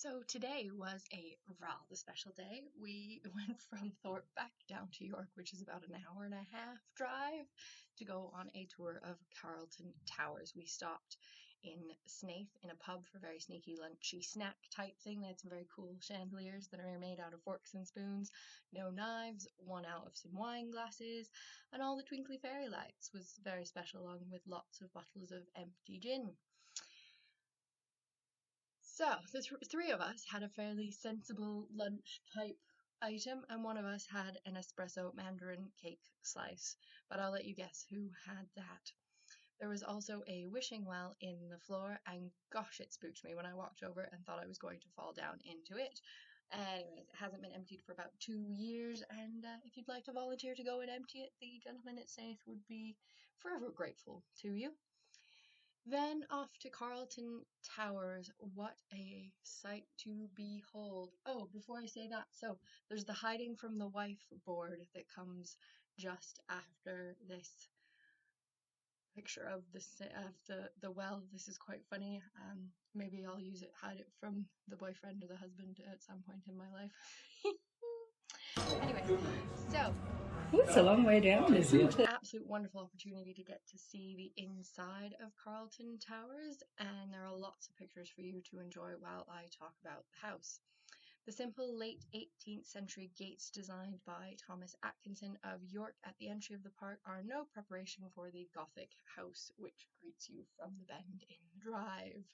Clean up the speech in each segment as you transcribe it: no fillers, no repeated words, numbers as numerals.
So today was a rather special day. We went from Thorpe back down to York, which is about an hour and a half drive, to go on a tour of Carlton Towers. We stopped in Snaith in a pub for a very sneaky lunchy snack type thing. They had some very cool chandeliers that are made out of forks and spoons, no knives, one out of some wine glasses, and all the twinkly fairy lights was very special, along with lots of bottles of empty gin. So the three of us had a fairly sensible lunch type item, and one of us had an espresso mandarin cake slice. But I'll let you guess who had that. There was also a wishing well in the floor, and gosh, it spooked me when I walked over and thought I was going to fall down into it. Anyways, it hasn't been emptied for about 2 years, and if you'd like to volunteer to go and empty it, the gentleman at Snaith would be forever grateful to you. Then off to Carlton Towers. What a sight to behold. Oh, before I say that, so there's the hiding from the wife board that comes just after this picture of the well. This is quite funny. Maybe I'll hide it from the boyfriend or the husband at some point in my life. Anyway, so It's a long way down, isn't it? absolute wonderful opportunity to get to see the inside of Carlton Towers, and there are lots of pictures for you to enjoy while I talk about the house. The simple late 18th century gates designed by Thomas Atkinson of York at the entry of the park are no preparation for the Gothic house which greets you from the bend in the drive.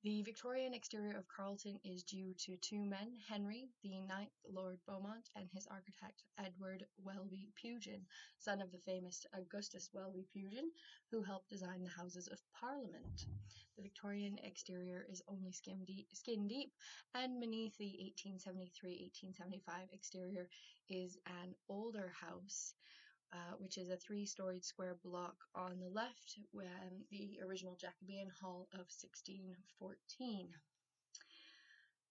The Victorian exterior of Carlton is due to two men, Henry, the ninth Lord Beaumont, and his architect Edward Welby Pugin, son of the famous Augustus Welby Pugin, who helped design the Houses of Parliament. The Victorian exterior is only skin deep, and beneath the 1873-1875 exterior is an older house, which is a three-storied square block on the left, when the original Jacobean Hall of 1614.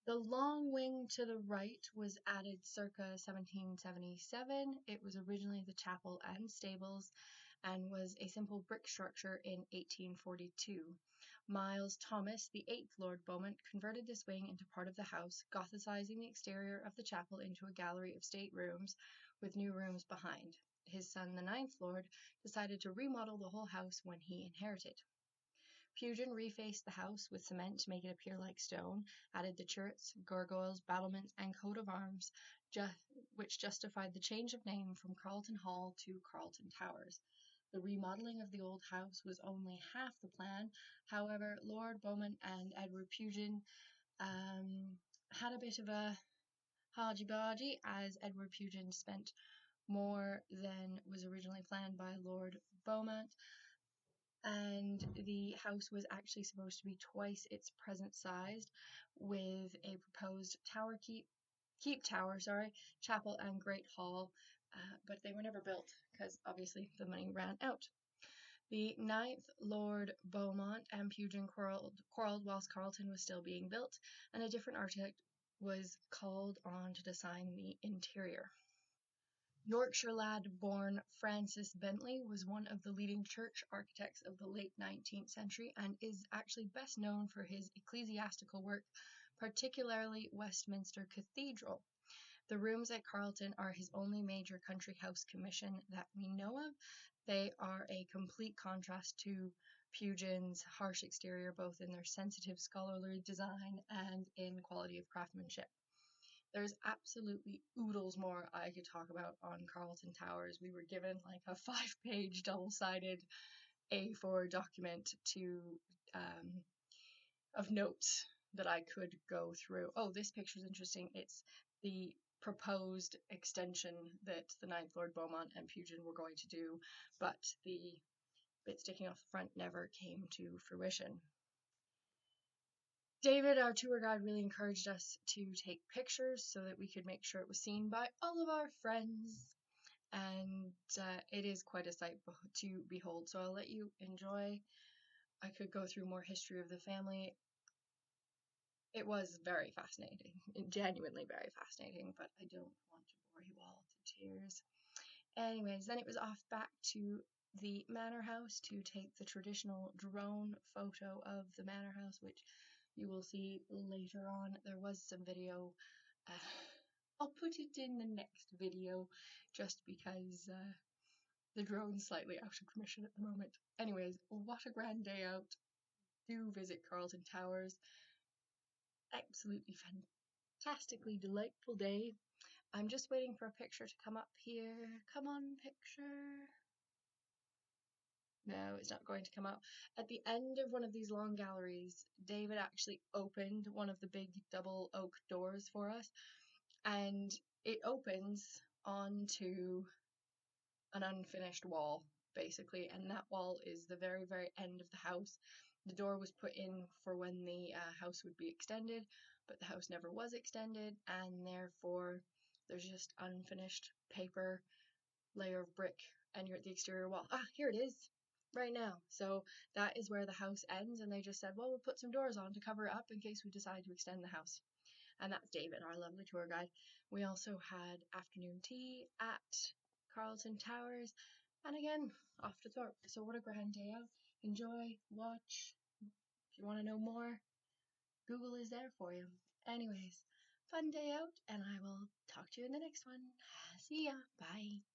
The long wing to the right was added circa 1777. It was originally the chapel and stables and was a simple brick structure in 1842. Miles Thomas, the eighth Lord Beaumont, converted this wing into part of the house, gothicizing the exterior of the chapel into a gallery of state rooms with new rooms behind. His son, the ninth Lord, decided to remodel the whole house when he inherited. Pugin refaced the house with cement to make it appear like stone, added the turrets, gargoyles, battlements, and coat of arms, which justified the change of name from Carlton Hall to Carlton Towers. The remodeling of the old house was only half the plan. However, Lord Beaumont and Edward Pugin had a bit of a hodgy-bodgy, as Edward Pugin spent more than was originally planned by Lord Beaumont, and the house was actually supposed to be twice its present size, with a proposed keep tower, chapel and great hall, but they were never built because obviously the money ran out. The ninth Lord Beaumont and Pugin quarrelled whilst Carlton was still being built, and a different architect was called on to design the interior. Yorkshire lad born Francis Bentley was one of the leading church architects of the late 19th century and is actually best known for his ecclesiastical work, particularly Westminster Cathedral. The rooms at Carlton are his only major country house commission that we know of. They are a complete contrast to Pugin's harsh exterior, both in their sensitive scholarly design and in quality of craftsmanship. There's absolutely oodles more I could talk about on Carlton Towers. We were given like a 5-page double-sided A4 document of notes that I could go through. Oh, this picture's interesting. It's the proposed extension that the ninth Lord Beaumont and Pugin were going to do, but the bit sticking off the front never came to fruition. David, our tour guide, really encouraged us to take pictures so that we could make sure it was seen by all of our friends, and it is quite a sight to behold, so I'll let you enjoy. I could go through more history of the family. It was very fascinating, genuinely very fascinating, but I don't want to bore you all to tears. Anyways, then it was off back to the manor house to take the traditional drone photo of the manor house, which you will see later on. There was some video. I'll put it in the next video just because the drone's slightly out of commission at the moment. Anyways, what a grand day out. Do visit Carlton Towers. Absolutely fantastically delightful day. I'm just waiting for a picture to come up here. Come on, picture. No, it's not going to come out. At the end of one of these long galleries, David actually opened one of the big double oak doors for us, and it opens onto an unfinished wall, basically, and that wall is the very, very end of the house. The door was put in for when the house would be extended, but the house never was extended, and therefore there's just unfinished paper layer of brick and you're at the exterior wall. Ah, here it is right now. So that is where the house ends, and they just said, well, we'll put some doors on to cover it up in case we decide to extend the house. And that's David, our lovely tour guide. We also had afternoon tea at Carlton Towers, and again, off to Thorpe. So what a grand day out. Enjoy, watch. If you want to know more, Google is there for you. Anyways, fun day out, and I will talk to you in the next one. See ya. Bye.